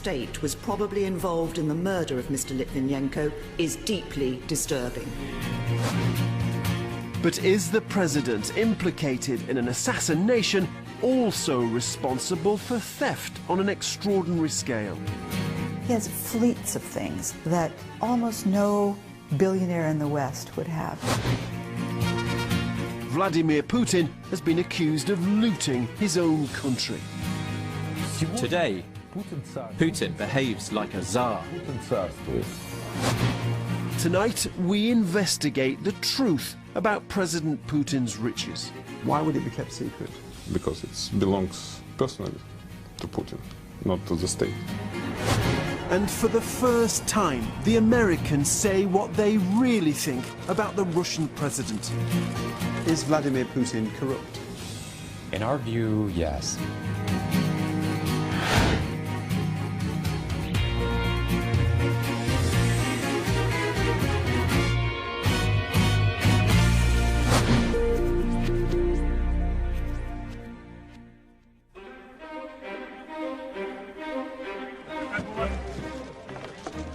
state was probably involved in the murder of Mr. Litvinenko is deeply disturbing. But is the president implicated in an assassination also responsible for theft on an extraordinary scale? He has fleets of things that almost no billionaire in the West would have. Vladimir Putin has been accused of looting his own country. Today, Putin behaves like a czar. Tonight, we investigate the truth about President Putin's riches. Why would it be kept secret? Because it belongs personally to Putin, not to the state. And for the first time, the Americans say what they really think about the Russian president. Is Vladimir Putin corrupt? In our view, yes.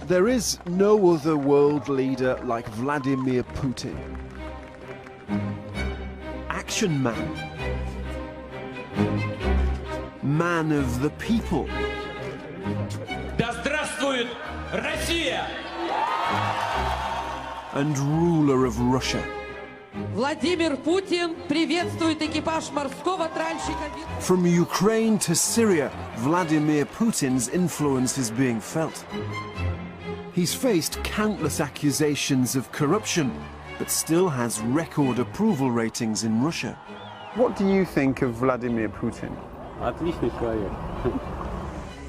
There is no other world leader like Vladimir Putin. Action man. Man of the people. Да здравствует Россия! And ruler of Russia. Vladimir Putin приветствует экипаж морского тральщика. From Ukraine to Syria, Vladimir Putin's influence is being felt. He's faced countless accusations of corruption, but still has record approval ratings in Russia. What do you think of Vladimir Putin? Отличный человек.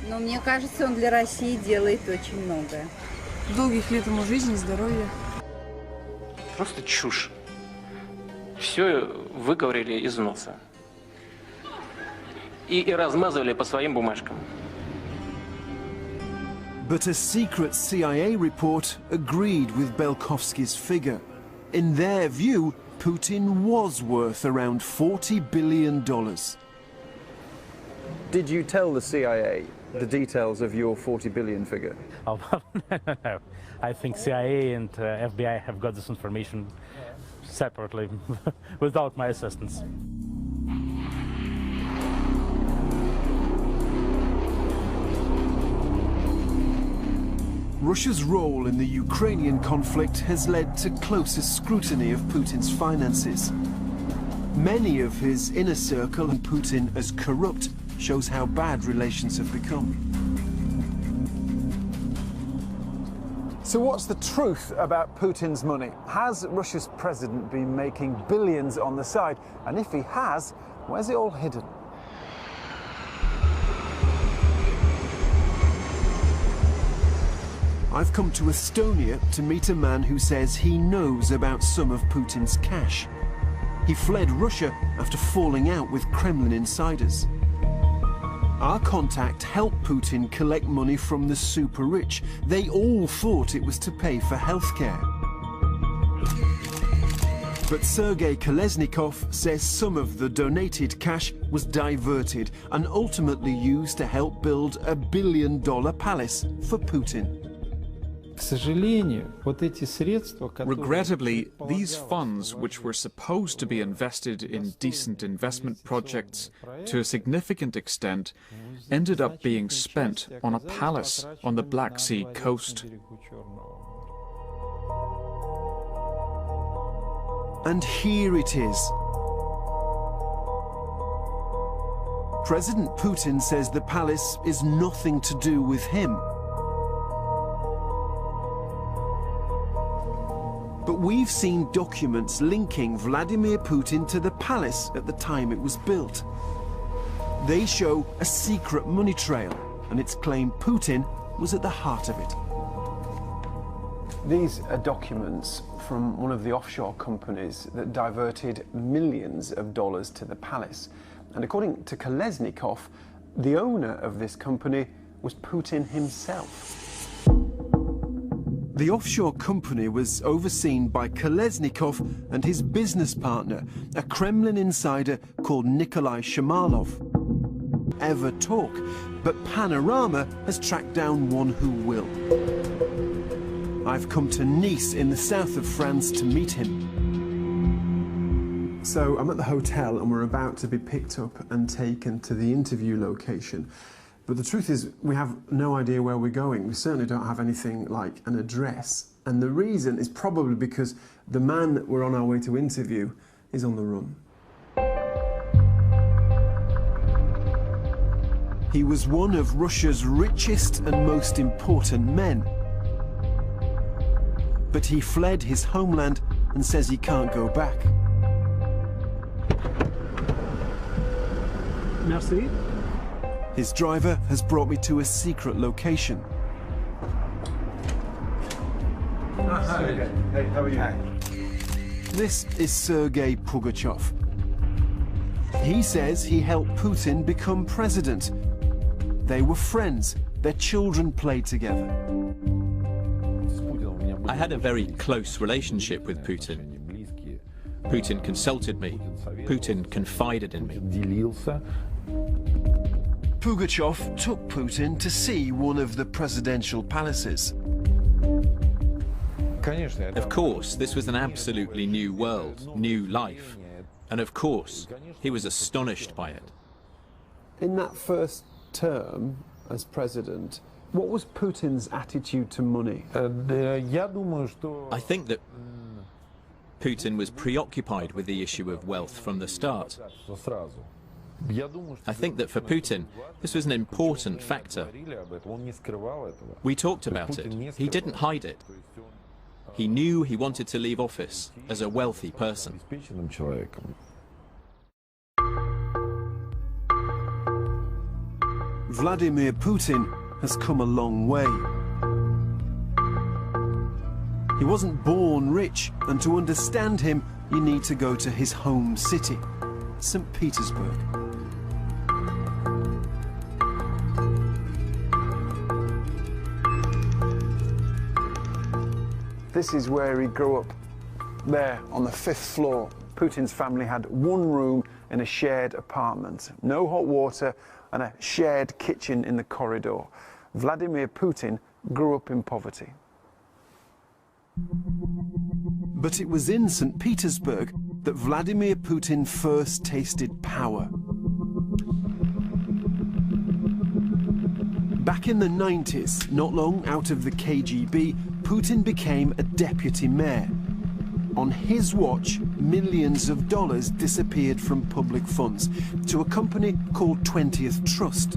Но мне кажется, он для России делает очень многое. Долгих лет ему жизни, здоровья. Просто чушь. Все выговорили из носа. И размазывали по своим бумажкам. But a secret CIA report agreed with Belkovsky's figure. In their view, Putin was worth around $40 billion. Did you tell the CIA the details of your 40 billion figure? Oh, no. I think CIA and FBI have got this information separately, without my assistance. Russia's role in the Ukrainian conflict has led to closer scrutiny of Putin's finances. Many of his inner circle and Putin as corrupt shows how bad relations have become. So what's the truth about Putin's money? Has Russia's president been making billions on the side? And if he has, where's it all hidden? I've come to Estonia to meet a man who says he knows about some of Putin's cash. He fled Russia after falling out with Kremlin insiders. Our contact helped Putin collect money from the super rich. They all thought it was to pay for healthcare. But Sergei Kolesnikov says some of the donated cash was diverted and ultimately used to help build a $1 billion palace for Putin. Regrettably, these funds, which were supposed to be invested in decent investment projects, to a significant extent, ended up being spent on a palace on the Black Sea coast. And here it is. President Putin says the palace is nothing to do with him. But we've seen documents linking Vladimir Putin to the palace at the time it was built. They show a secret money trail, and it's claimed Putin was at the heart of it. These are documents from one of the offshore companies that diverted millions of dollars to the palace. And according to Kolesnikov, the owner of this company was Putin himself. The offshore company was overseen by Kolesnikov and his business partner, a Kremlin insider called Nikolai Shamalov. Ever talk, But Panorama has tracked down one who will. I've come to Nice in the south of France to meet him. So I'm at the hotel and we're about to be picked up and taken to the interview location. But the truth is, we have no idea where we're going. We certainly don't have anything like an address. And the reason is probably because the man that we're on our way to interview is on the run. He was one of Russia's richest and most important men. But he fled his homeland and says he can't go back. Merci. His driver has brought me to a secret location. Hey, how are you? This is Sergei Pugachev. He says he helped Putin become president. They were friends. Their children played together. I had a very close relationship with Putin. Putin consulted me. Putin confided in me. Pugachev took Putin to see one of the presidential palaces. Of course, this was an absolutely new world, new life. And of course, he was astonished by it. In that first term as president, what was Putin's attitude to money? I think that Putin was preoccupied with the issue of wealth from the start. I think that for Putin, this was an important factor. We talked about it. He didn't hide it. He knew he wanted to leave office as a wealthy person. Vladimir Putin has come a long way. He wasn't born rich, and to understand him, you need to go to his home city, St. Petersburg. This is where he grew up, there on the 5th floor. Putin's family had one room in a shared apartment, no hot water, and a shared kitchen in the corridor. Vladimir Putin grew up in poverty. But it was in St. Petersburg that Vladimir Putin first tasted power. Back in the 90s, not long out of the KGB, Putin became a deputy mayor. On his watch, millions of dollars disappeared from public funds to a company called 20th Trust.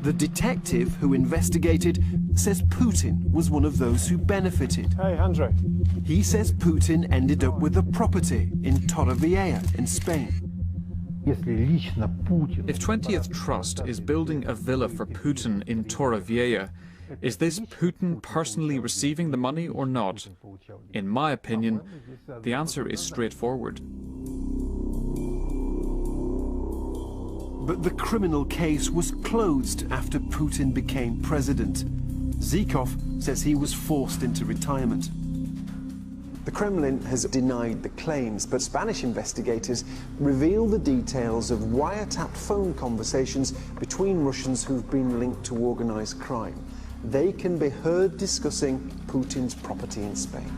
The detective who investigated says Putin was one of those who benefited. Hey, Andre. He says Putin ended up with a property in Torrevieja in Spain. If 20th Trust is building a villa for Putin in Torrevieja, is this Putin personally receiving the money or not? In my opinion, the answer is straightforward. But the criminal case was closed after Putin became president. Zhukov says he was forced into retirement. The Kremlin has denied the claims, but Spanish investigators reveal the details of wiretapped phone conversations between Russians who've been linked to organized crime. They can be heard discussing Putin's property in Spain.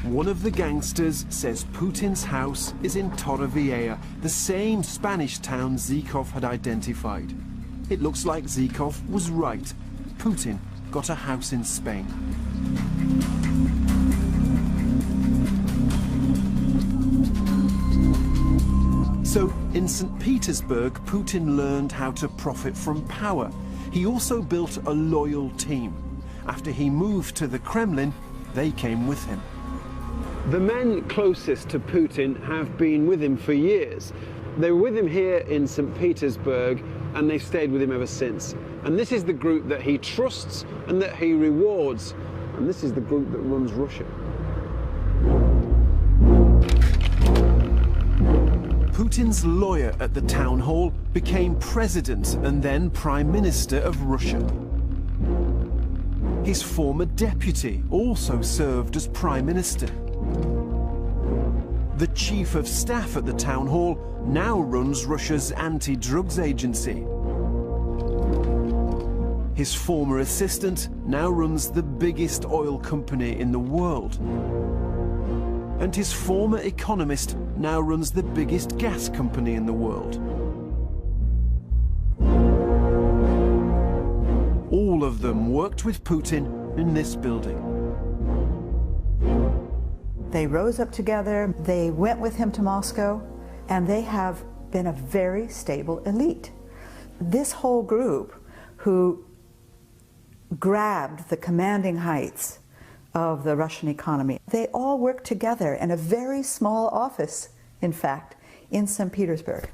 One of the gangsters says Putin's house is in Torrevieja, the same Spanish town Zhukov had identified. It looks like Zhukov was right. Putin got a house in Spain. So, in St. Petersburg, Putin learned how to profit from power. He also built a loyal team. After he moved to the Kremlin, they came with him. The men closest to Putin have been with him for years. They were with him here in St. Petersburg, and they've stayed with him ever since. And this is the group that he trusts and that he rewards. And this is the group that runs Russia. Putin's lawyer at the town hall became president and then prime minister of Russia. His former deputy also served as prime minister. The chief of staff at the town hall now runs Russia's anti-drugs agency. His former assistant now runs the biggest oil company in the world. And his former economist now runs the biggest gas company in the world. All of them worked with Putin in this building. They rose up together, they went with him to Moscow, and they have been a very stable elite. This whole group who grabbed the commanding heights of the Russian economy, they all work together in a very small office, in fact, in St. Petersburg.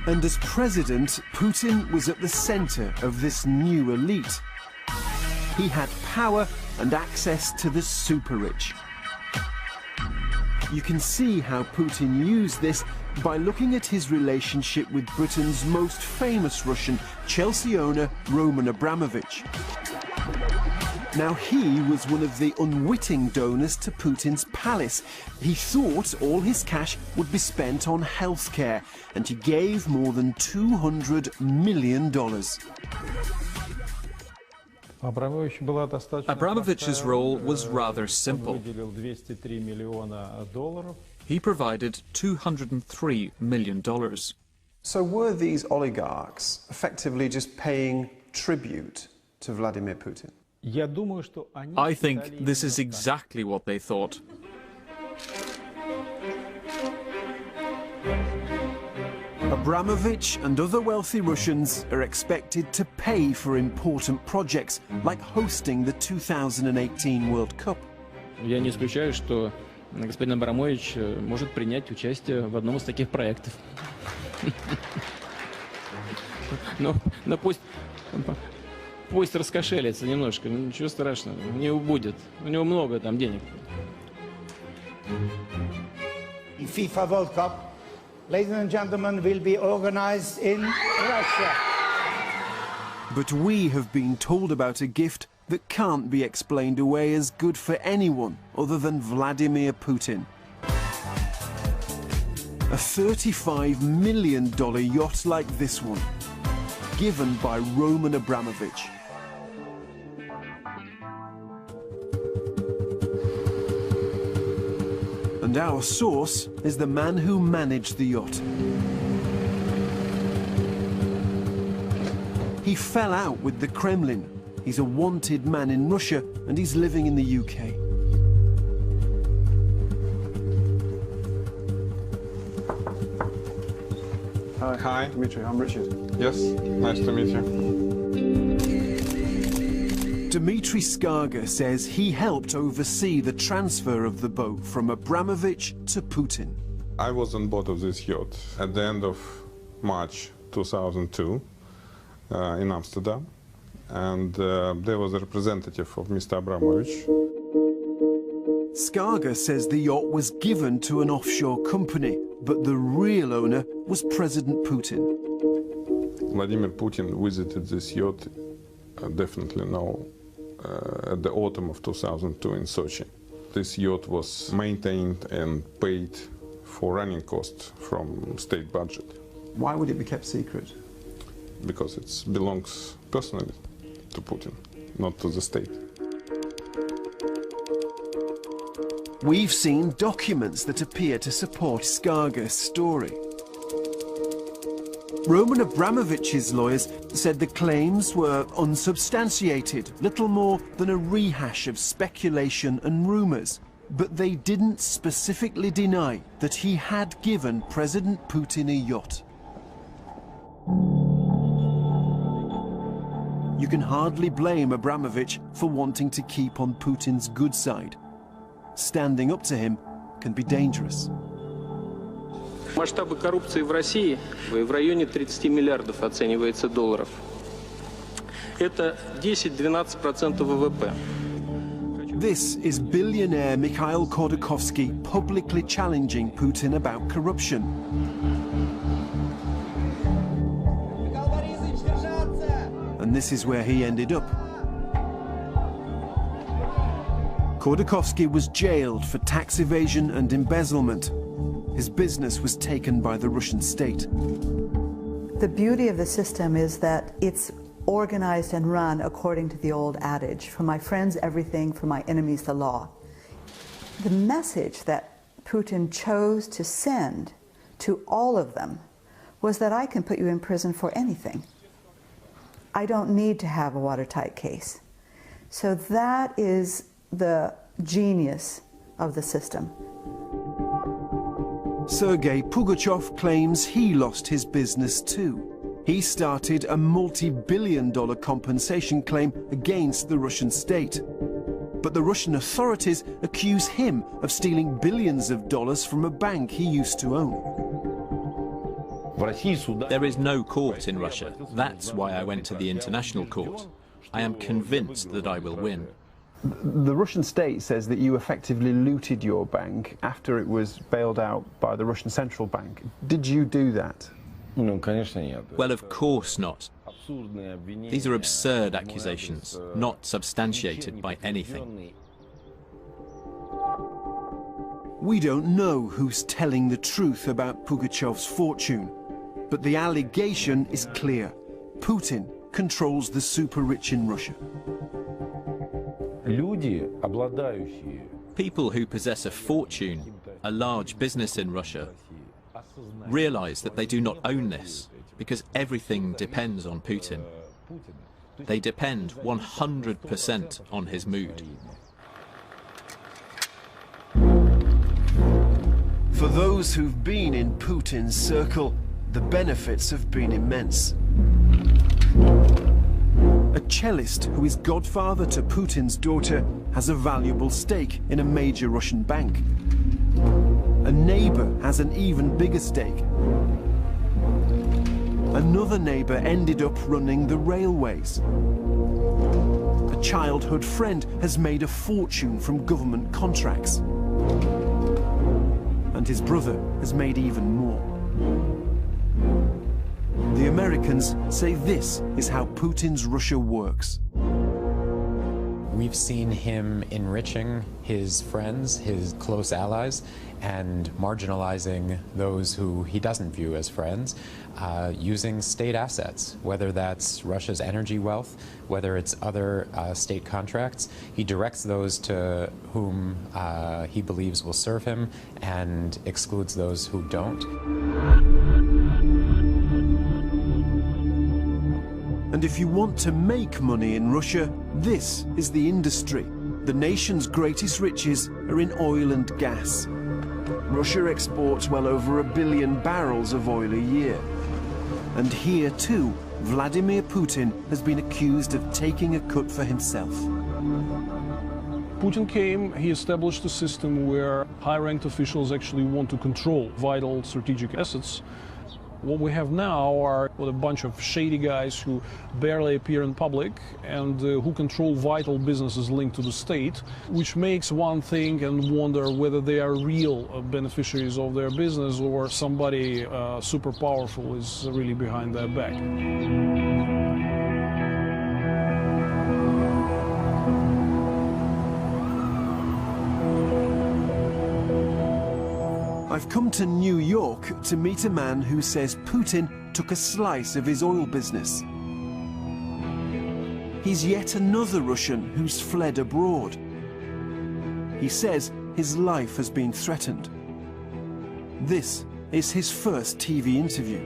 And as president, Putin was at the center of this new elite. He had power and access to the super-rich. You can see how Putin used this by looking at his relationship with Britain's most famous Russian, Chelsea owner Roman Abramovich. Now, he was one of the unwitting donors to Putin's palace. He thought all his cash would be spent on healthcare, and he gave more than $200 million. Abramovich's role was rather simple. He provided $203 million. So were these oligarchs effectively just paying tribute to Vladimir Putin? I think this is exactly what they thought. Abramovich and other wealthy Russians are expected to pay for important projects like hosting the 2018 World Cup. Я не исключаю, что господин Абрамович может принять участие в одном из таких проектов. Но пусть раскошелится немножко, ничего страшного, у него будет, у него много там денег. FIFA World Cup, ladies and gentlemen, will be organized in Russia. But we have been told about a gift that can't be explained away as good for anyone other than Vladimir Putin. A $35 million yacht like this one, given by Roman Abramovich. And our source is the man who managed the yacht. He fell out with the Kremlin. He's a wanted man in Russia, and he's living in the UK. Hi. Dmitry, I'm Richard. Yes, nice to meet you. Dmitry Skarga says he helped oversee the transfer of the boat from Abramovich to Putin. I was on board of this yacht at the end of March 2002 in Amsterdam, and there was a representative of Mr. Abramovich. Skarga says the yacht was given to an offshore company, but the real owner was President Putin. Vladimir Putin visited this yacht, definitely now, at the autumn of 2002 in Sochi. This yacht was maintained and paid for running costs from state budget. Why would it be kept secret? Because it belongs personally to Putin, not to the state. We've seen documents that appear to support Skarga's story. Roman Abramovich's lawyers said the claims were unsubstantiated, little more than a rehash of speculation and rumours. But they didn't specifically deny that he had given President Putin a yacht. You can hardly blame Abramovich for wanting to keep on Putin's good side. Standing up to him can be dangerous. Масштабы коррупции в России в районе 30 миллиардов оценивается долларов. Это 10-12% ВВП. This is billionaire Mikhail Khodorkovsky publicly challenging Putin about corruption. And this is where he ended up. Khodorkovsky was jailed for tax evasion and embezzlement. His business was taken by the Russian state. The beauty of the system is that it's organized and run according to the old adage, for my friends everything, for my enemies the law. The message that Putin chose to send to all of them was that I can put you in prison for anything. I don't need to have a watertight case. So that is the genius of the system. Sergei Pugachev claims he lost his business too. He started a multi-billion-dollar compensation claim against the Russian state. But the Russian authorities accuse him of stealing billions of dollars from a bank he used to own. There is no court in Russia. That's why I went to the international court. I am convinced that I will win. The Russian state says that you effectively looted your bank after it was bailed out by the Russian central bank. Did you do that? Well, of course not. These are absurd accusations, not substantiated by anything. We don't know who's telling the truth about Pugachev's fortune, but the allegation is clear. Putin controls the super-rich in Russia. People who possess a fortune, a large business in Russia, realize that they do not own this, because everything depends on Putin. They depend 100% on his mood. For those who've been in Putin's circle, the benefits have been immense. A cellist who is godfather to Putin's daughter has a valuable stake in a major Russian bank. A neighbor has an even bigger stake. Another neighbor ended up running the railways. A childhood friend has made a fortune from government contracts. And his brother has made even more. The Americans say this is how Putin's Russia works. We've seen him enriching his friends, his close allies, and marginalizing those who he doesn't view as friends, using state assets, whether that's Russia's energy wealth, whether it's other state contracts. He directs those to whom he believes will serve him and excludes those who don't. And if you want to make money in Russia, this is the industry. The nation's greatest riches are in oil and gas. Russia exports well over 1 billion barrels of oil a year. And here too, Vladimir Putin has been accused of taking a cut for himself. Putin came, he established a system where high-ranked officials actually want to control vital strategic assets. What we have now are a bunch of shady guys who barely appear in public and who control vital businesses linked to the state, which makes one think and wonder whether they are real beneficiaries of their business or somebody super powerful is really behind their back. I've come to New York to meet a man who says Putin took a slice of his oil business. He's yet another Russian who's fled abroad. He says his life has been threatened. This is his first TV interview.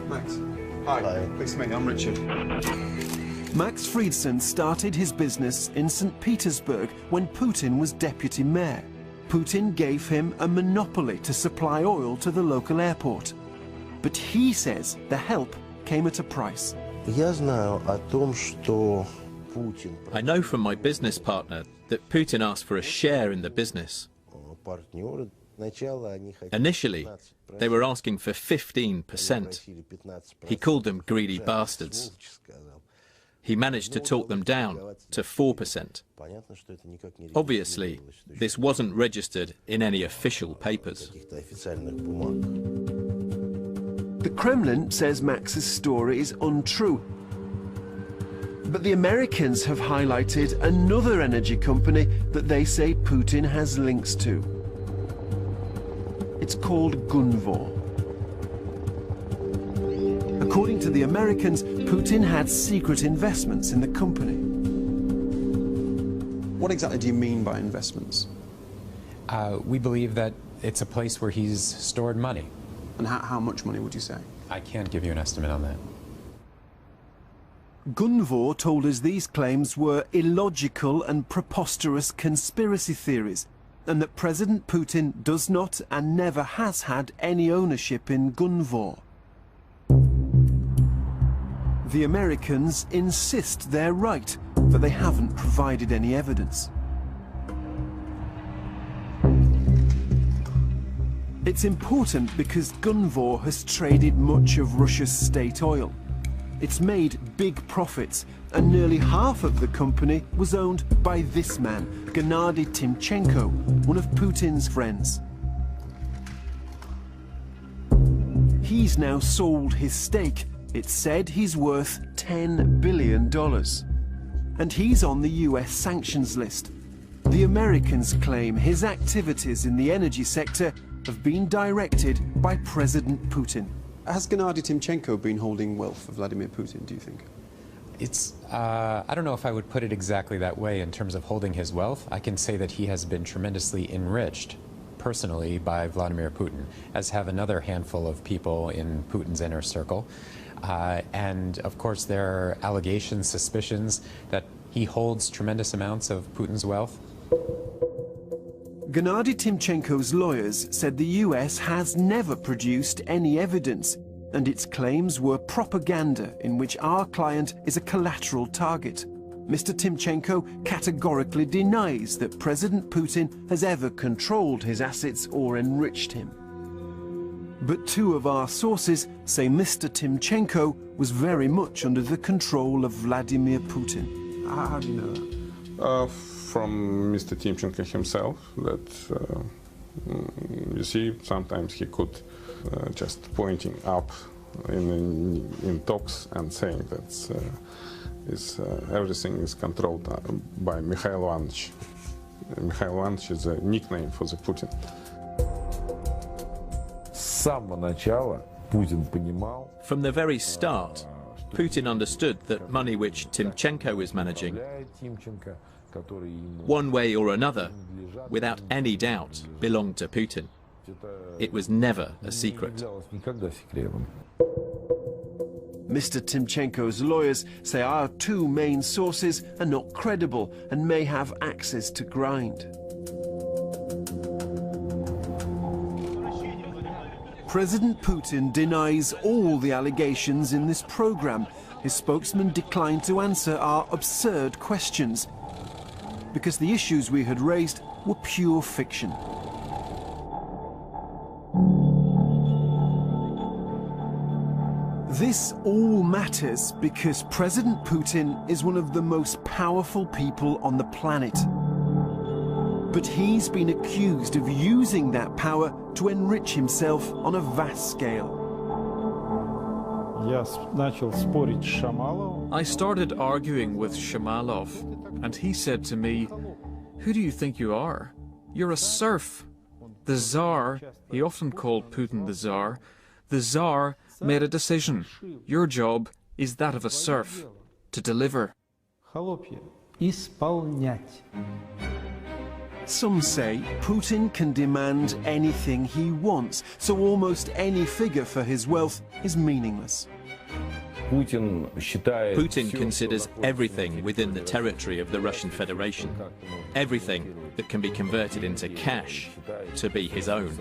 Max, hi. Pleased to meet you. I'm Richard. Max Friedson started his business in St. Petersburg when Putin was deputy mayor. Putin gave him a monopoly to supply oil to the local airport. But he says the help came at a price. I know from my business partner that Putin asked for a share in the business. Initially, they were asking for 15%. He called them greedy bastards. He managed to talk them down to 4%. Obviously, this wasn't registered in any official papers. The Kremlin says Max's story is untrue. But the Americans have highlighted another energy company that they say Putin has links to. It's called Gunvor. According to the Americans, Putin had secret investments in the company. What exactly do you mean by investments? We believe that it's a place where he's stored money. And how much money would you say? I can't give you an estimate on that. Gunvor told us these claims were illogical and preposterous conspiracy theories, and that President Putin does not and never has had any ownership in Gunvor. The Americans insist they're right, but they haven't provided any evidence. It's important because Gunvor has traded much of Russia's state oil. It's made big profits, and nearly half of the company was owned by this man, Gennady Timchenko, one of Putin's friends. He's now sold his stake. It's said he's worth $10 billion. And he's on the US sanctions list. The Americans claim his activities in the energy sector have been directed by President Putin. Has Gennady Timchenko been holding wealth for Vladimir Putin, do you think? It's, I don't know if I would put it exactly that way in terms of holding his wealth. I can say that he has been tremendously enriched personally by Vladimir Putin, as have another handful of people in Putin's inner circle. And of course there are allegations, suspicions that he holds tremendous amounts of Putin's wealth. Gennady Timchenko's lawyers said the US has never produced any evidence, and its claims were propaganda in which our client is a collateral target. Mr. Timchenko categorically denies that President Putin has ever controlled his assets or enriched him. But two of our sources say Mr. Timchenko was very much under the control of Vladimir Putin. How do you know that? From Mr. Timchenko himself, that you see, sometimes he could just pointing up in talks and saying that everything is controlled by Mikhail Ivanovich. Mikhail Ivanovich is a nickname for the Putin. From the very start, Putin understood that money which Timchenko was managing, one way or another, without any doubt, belonged to Putin. It was never a secret. Mr. Timchenko's lawyers say our two main sources are not credible and may have access to grind. President Putin denies all the allegations in this program. His spokesman declined to answer our absurd questions, because the issues we had raised were pure fiction. This all matters because President Putin is one of the most powerful people on the planet. But he's been accused of using that power to enrich himself on a vast scale. I started arguing with Shamalov, and he said to me, "Who do you think you are? You're a serf." The Tsar, he often called Putin the Tsar, the Tsar made a decision. Your job is that of a serf, to deliver. Some say Putin can demand anything he wants, so almost any figure for his wealth is meaningless. Putin considers everything within the territory of the Russian Federation, everything that can be converted into cash, to be his own.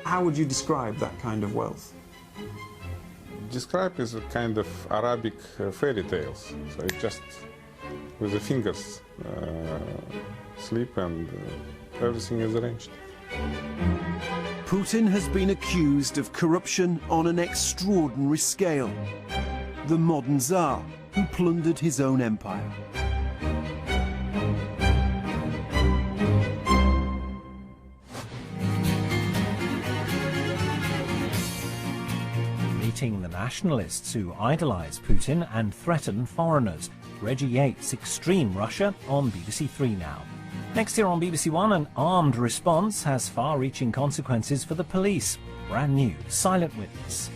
How would you describe that kind of wealth? Describe as a kind of Arabic fairy tales. So it just with the fingers slip and everything is arranged. Putin has been accused of corruption on an extraordinary scale. The modern Tsar, who plundered his own empire. Meeting the nationalists who idolise Putin and threaten foreigners. Reggie Yates' Extreme Russia on BBC Three now. Next year on BBC One, an armed response has far-reaching consequences for the police. Brand new, Silent Witness.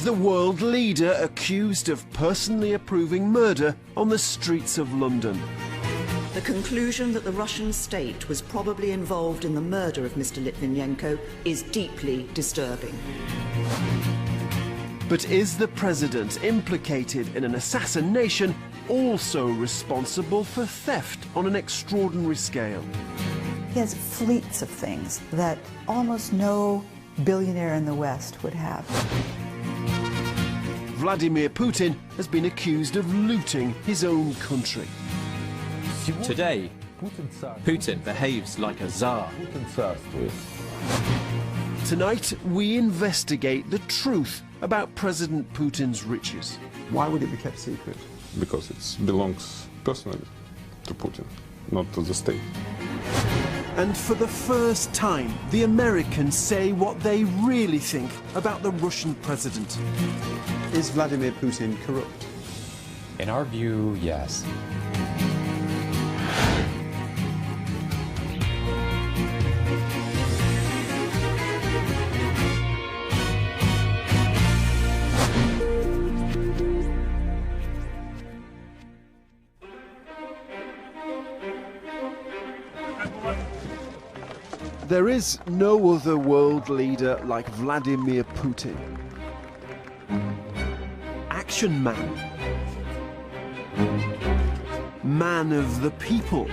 is the world leader accused of personally approving murder on the streets of London. The conclusion that the Russian state was probably involved in the murder of Mr. Litvinenko is deeply disturbing. But is the president implicated in an assassination also responsible for theft on an extraordinary scale? He has fleets of things that almost no billionaire in the West would have. Vladimir Putin has been accused of looting his own country. Today, Putin behaves like a czar. Tonight, we investigate the truth about President Putin's riches. Why would it be kept secret? Because it belongs personally to Putin, not to the state. And for the first time, the Americans say what they really think about the Russian president. Is Vladimir Putin corrupt? In our view, yes. There is no other world leader like Vladimir Putin. Action man. Man of the people.